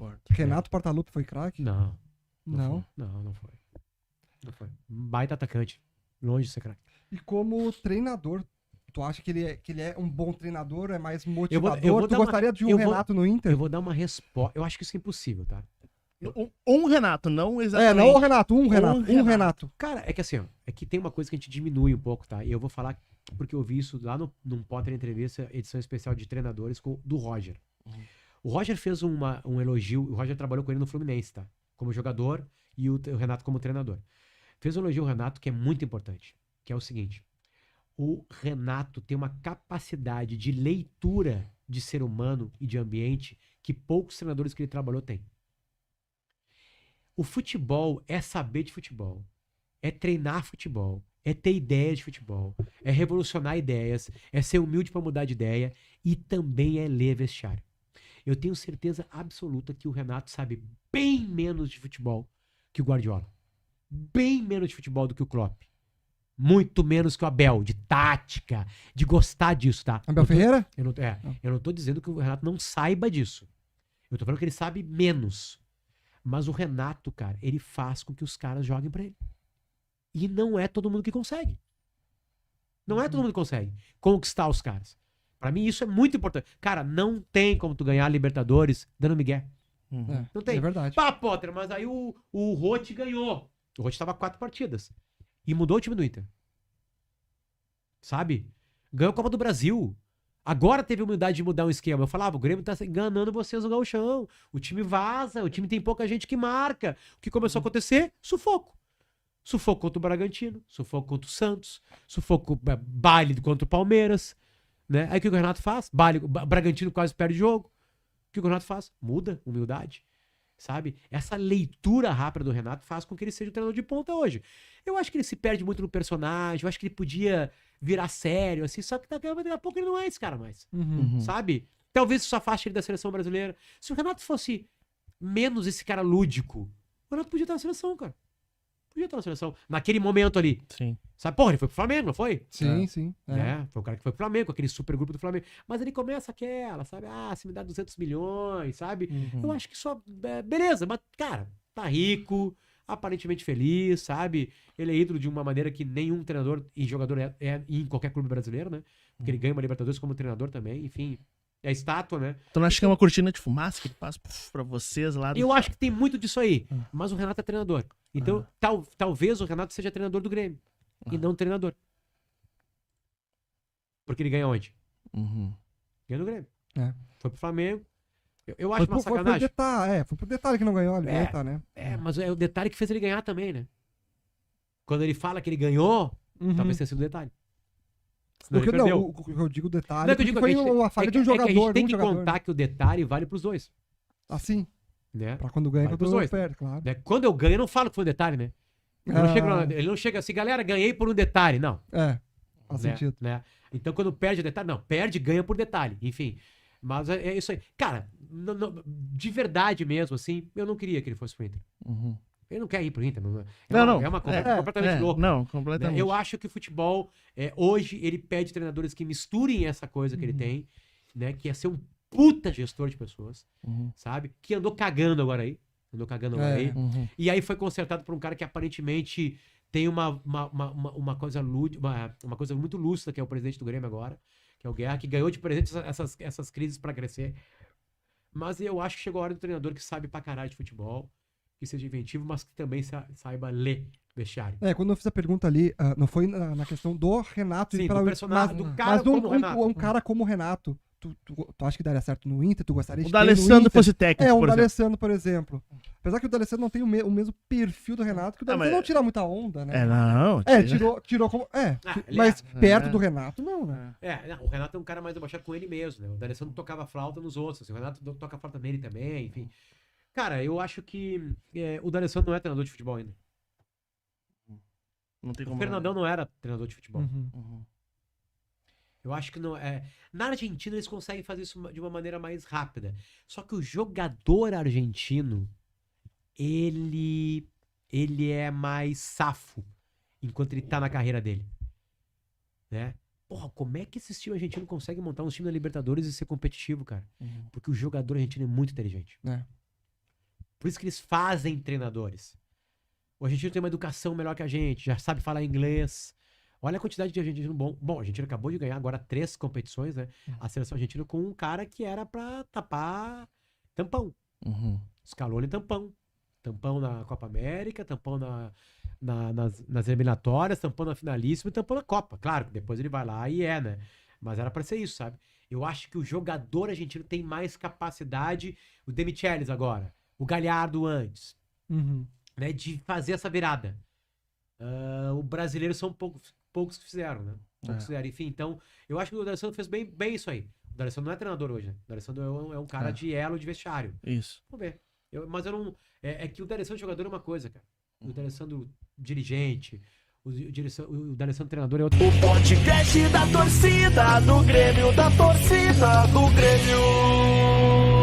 Concordo. Renato Portaluppi foi craque? Não. Não. Não foi. Não foi. Baita atacante. Longe de ser craque. E como treinador, tu acha que ele é um bom treinador? É mais eu motivador? vou Tu dar uma- gostaria de um eu vou- Renato no Inter? Eu vou dar uma resposta. Eu acho que isso é impossível, tá? Um Renato, não exatamente. É, não o Renato, um Renato. Renato. Renato. Cara, é que assim, ó, é que tem uma coisa que a gente diminui um pouco, tá? E eu vou falar porque eu vi isso lá num Potter Entrevista, edição especial de treinadores do Roger. O Roger fez um elogio, o Roger trabalhou com ele no Fluminense, tá? Como jogador e o Renato como treinador. Fez um elogio ao Renato que é muito importante, que é o seguinte: o Renato tem uma capacidade de leitura de ser humano e de ambiente que poucos treinadores que ele trabalhou têm. O futebol é saber de futebol, é treinar futebol, é ter ideias de futebol, é revolucionar ideias, é ser humilde para mudar de ideia e também é ler vestiário. Eu tenho certeza absoluta que o Renato sabe bem menos de futebol que o Guardiola. Bem menos de futebol do que o Klopp. Muito menos que o Abel, de tática, de gostar disso, tá? Abel Ferreira? Eu não tô dizendo que o Renato não saiba disso. Eu tô falando que ele sabe menos. Mas o Renato, cara, ele faz com que os caras joguem pra ele. E não é todo mundo que consegue. Não é todo mundo que consegue conquistar os caras. Pra mim isso é muito importante. Cara, não tem como tu ganhar a Libertadores dando migué. Não tem. É verdade. Pá, Potter, mas aí o Roth ganhou. O Roth tava 4 partidas. E mudou o time do Inter. Sabe? Ganhou a Copa do Brasil. Agora teve a humildade de mudar um esquema. Eu falava, o Grêmio tá enganando vocês no gauchão. O time vaza, o time tem pouca gente que marca. O que começou a acontecer? Sufoco. Sufoco contra o Bragantino, sufoco contra o Santos, sufoco baile contra o Palmeiras. Né? Aí o que o Renato faz? Bragantino quase perde o jogo. O que o Renato faz? Muda, humildade. Sabe? Essa leitura rápida do Renato faz com que ele seja o treinador de ponta hoje. Eu acho que ele se perde muito no personagem, eu acho que ele podia virar sério, assim, só que daqui a pouco ele não é esse cara mais. Sabe? Talvez isso afaste ele da seleção brasileira. Se o Renato fosse menos esse cara lúdico, o Renato podia estar na seleção, cara. Podia estar na seleção. Naquele momento ali. Sim. Sabe? Porra, ele foi pro Flamengo, não foi? Sim, sim. Né? Foi o cara que foi pro Flamengo, aquele super grupo do Flamengo. Mas ele começa aquela, sabe? Ah, se me dá 200 milhões, sabe? Eu acho que só... beleza, mas, cara, tá rico, aparentemente feliz, sabe? Ele é ídolo de uma maneira que nenhum treinador e jogador é em qualquer clube brasileiro, né? Porque ele ganha uma Libertadores como treinador também, enfim. É a estátua, né? Então não acho que é uma cortina de fumaça que ele passa pra vocês lá. Eu acho que tem muito disso aí. Mas o Renato é treinador. Então, talvez o Renato seja treinador do Grêmio. E não treinador. Porque ele ganha onde? Ganha no Grêmio. É. Foi pro Flamengo. Eu acho uma Foi sacanagem. foi pro detalhe que não ganhou a Liberta, né? Mas é o detalhe que fez ele ganhar também, né? Quando ele fala que ele ganhou, talvez tenha sido o detalhe. Senão Porque ele perdeu. o que eu digo detalhe, Não, que eu porque digo foi que a gente uma falha de um é que a jogador. gente tem de um que jogador, contar que o detalhe vale pros dois. Assim, Né? pra quando ganha, Vale quando pros dois. perde, claro. Né? Quando eu ganho, eu não falo que foi um detalhe, né? Ele não chega assim, galera, ganhei por um detalhe. Não. Faz Né? sentido. Né? Então, quando perde o detalhe, não, perde e ganha por detalhe. Enfim. Mas é isso aí. Cara, de verdade mesmo, assim, eu não queria que ele fosse pro Inter. Ele não quer ir pro Inter. É uma conversa completamente louca. Não, Né? completamente. Eu acho que o futebol, hoje, ele pede treinadores que misturem essa coisa que ele tem, né? Que é ser um puta gestor de pessoas, sabe? Que andou cagando agora aí. E aí foi consertado por um cara que aparentemente tem uma coisa uma coisa muito lúcida, que é o presidente do Grêmio agora, que é o Guerra, que ganhou de presente essas crises pra crescer. Mas eu acho que chegou a hora do treinador que sabe pra caralho de futebol, que seja inventivo, mas que também saiba ler vestiário. Quando eu fiz a pergunta ali, não foi na questão do Renato. Sim, do personagem, do cara mas como o Renato. um cara como o Renato, tu acha que daria certo no Inter? Tu gostaria de O ter no D'Alessandro Inter? fosse técnico, um por exemplo. D'Alessandro, por exemplo. Apesar que o D'Alessandro não tem o mesmo perfil do Renato, que o D'Alessandro mas- não tira muita onda, né? Não. Tirou como... ele mas é. perto do Renato, não, né? O Renato é um cara mais debochado com ele mesmo, né? O D'Alessandro tocava flauta nos outros, assim, o Renato toca flauta nele também, enfim. Cara, eu acho que o D'Alessandro não é treinador de futebol ainda. Não tem O como. Fernandão não era treinador de futebol. Uhum. Eu acho que não na Argentina eles conseguem fazer isso de uma maneira mais rápida. Só que o jogador argentino, ele é mais safo enquanto ele tá na carreira dele, né? Porra, como é que esse time argentino consegue montar um time da Libertadores e ser competitivo, cara? Porque o jogador argentino é muito inteligente. Por isso que eles fazem treinadores. O argentino tem uma educação melhor que a gente, já sabe falar inglês. Olha a quantidade de argentino bom. Bom, a Argentina acabou de ganhar agora 3 competições, né? A seleção argentina com um cara que era pra tapar tampão. Uhum. Scaloni tampão. Tampão na Copa América, tampão nas eliminatórias, tampão na finalíssima e tampão na Copa. Claro que depois ele vai lá e né? Mas era pra ser isso, sabe? Eu acho que o jogador argentino tem mais capacidade, o De Michelis agora, o Galhardo antes, né? De fazer essa virada. O brasileiro são poucos que fizeram, né? Poucos fizeram. Enfim, então, eu acho que o D'Alessandro fez bem isso aí. O D'Alessandro não é treinador hoje, né? O D'Alessandro é um cara de elo de vestiário. Isso. Vamos ver. Mas eu não... É que o D'Alessandro jogador é uma coisa, cara. O D'Alessandro dirigente, o D'Alessandro treinador é outra. O podcast da torcida do Grêmio, da torcida do Grêmio.